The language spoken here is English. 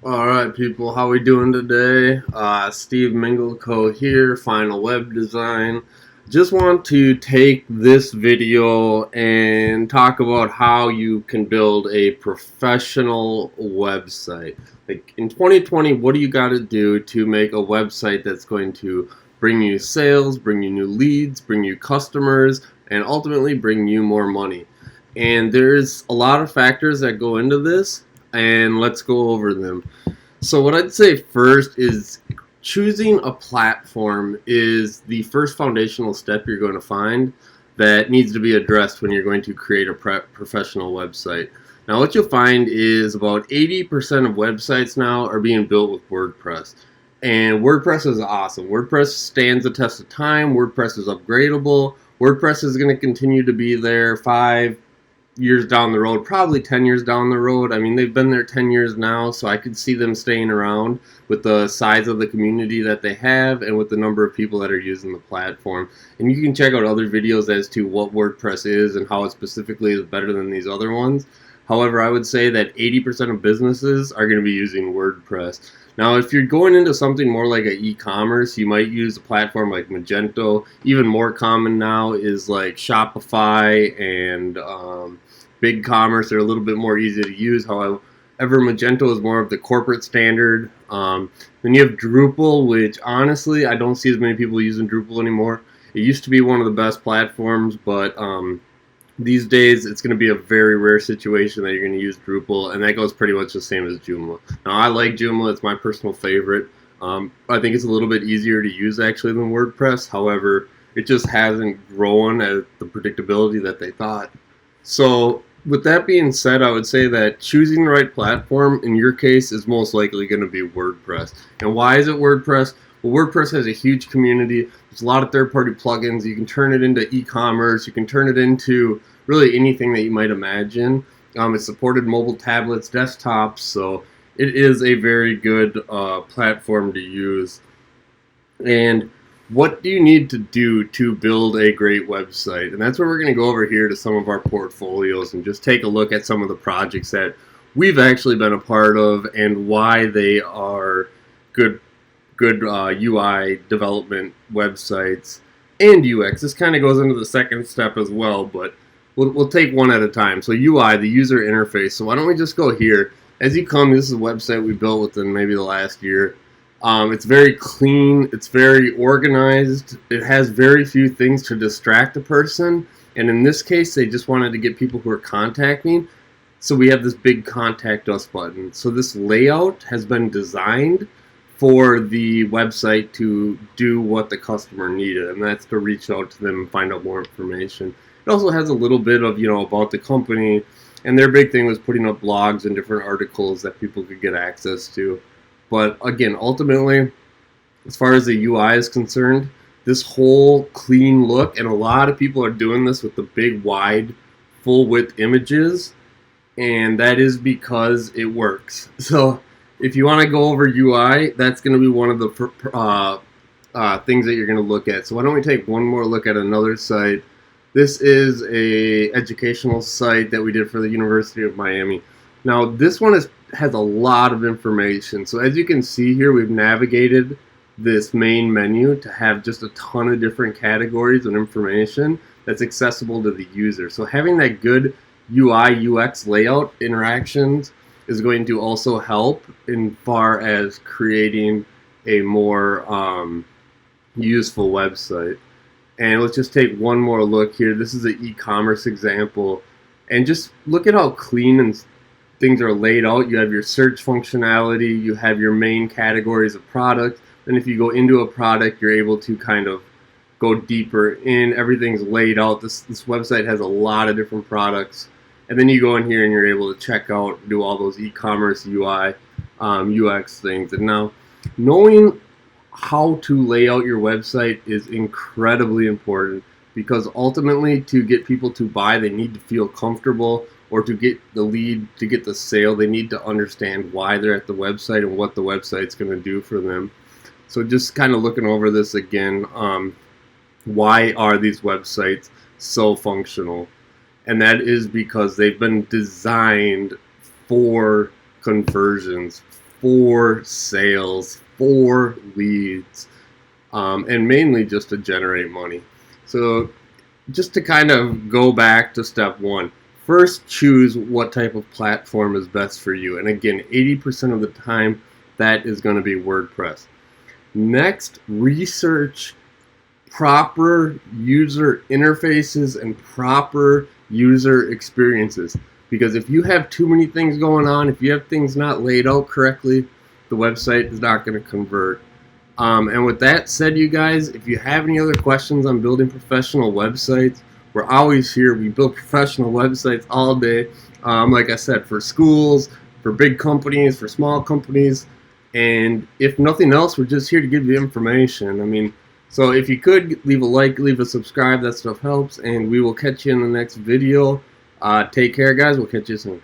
All right, people, how we doing today? Steve Mingleco here, Final Web Design. Just want to take this video and talk about how you can build a professional website. Like in 2020, what do you got to do to make a website that's going to bring you sales, bring you new leads, bring you customers, and ultimately bring you more money? And there's a lot of factors that go into this, and let's go over them. So what I'd say first is choosing a platform is the first foundational step you're going to find that needs to be addressed when you're going to create a professional website. Now what you'll find is about 80% of websites now are being built with WordPress. And WordPress is awesome. WordPress stands the test of time. WordPress is upgradable. WordPress is going to continue to be there 5 years down the road, probably 10 years down the road. I mean, they've been there 10 years now, so I could see them staying around with the size of the community that they have and with the number of people that are using the platform. And you can check out other videos as to what WordPress is and how it specifically is better than these other ones. However, I would say that 80% of businesses are going to be using WordPress. Now, if you're going into something more like an e-commerce, you might use a platform like Magento. Even more common now is like Shopify and BigCommerce. They're a little bit more easy to use. However, Magento is more of the corporate standard. Then you have Drupal, which honestly, I don't see as many people using Drupal anymore. It used to be one of the best platforms, but these days it's going to be a very rare situation that you're going to use Drupal, and that goes pretty much the same as Joomla. Now, I like Joomla. It's my personal favorite. I think it's a little bit easier to use actually than WordPress. However, it just hasn't grown at the predictability that they thought. So with that being said, I would say that choosing the right platform in your case is most likely going to be WordPress. And why is it WordPress? Well, WordPress has a huge community. There's a lot of third-party plugins. You can turn it into e-commerce. You can turn it into really anything that you might imagine. It's supported mobile tablets, desktops, so it is a very good platform to use. And what do you need to do to build a great website? And that's where we're going to go over here to some of our portfolios and just take a look at some of the projects that we've actually been a part of and why they are good UI development websites and UX. This kind of goes into the second step as well, but we'll take one at a time. So UI, the user interface. So why don't we just go here? As you come, this is a website we built within maybe the last year. It's very clean. It's very organized. It has very few things to distract a person. And in this case, they just wanted to get people who are contacting. So we have this big contact us button. So this layout has been designed for the website to do what the customer needed, and that's to reach out to them and find out more information. It also has a little bit of, about the company, and their big thing was putting up blogs and different articles that people could get access to. But again, ultimately, as far as the UI is concerned, this whole clean look, and a lot of people are doing this with the big, wide, full-width images, and that is because it works. So if you want to go over UI, that's going to be one of the things that you're going to look at. So why don't we take one more look at another site. This is a educational site that we did for the University of Miami. Now this one has a lot of information. So as you can see here, we've navigated this main menu to have just a ton of different categories and information that's accessible to the user. So having that good UI, UX layout interactions is going to also help in far as creating a more useful website. And let's just take one more look here. This is an e-commerce example. And just look at how clean and things are laid out. You have your search functionality. You have your main categories of product. And if you go into a product, you're able to kind of go deeper in. Everything's laid out. This website has a lot of different products. And then you go in here and you're able to check out, do all those e-commerce UI, UX things. And now, knowing how to lay out your website is incredibly important, because ultimately to get people to buy, they need to feel comfortable, or to get the lead, to get the sale, they need to understand why they're at the website and what the website's going to do for them. So just kind of looking over this again, why are these websites so functional? And that is because they've been designed for conversions, for sales, for leads, and mainly just to generate money. So just to kind of go back to step one, first choose what type of platform is best for you. And again, 80% of the time, that is going to be WordPress. Next, research proper user interfaces and proper user experiences. Because if you have too many things going on, if you have things not laid out correctly, the website is not going to convert. And with that said, you guys, if you have any other questions on building professional websites, we're always here. We build professional websites all day. Like I said, for schools, for big companies, for small companies. And if nothing else, we're just here to give you information. I mean, so if you could, leave a like, leave a subscribe. That stuff helps. And we will catch you in the next video. Take care, guys. We'll catch you soon.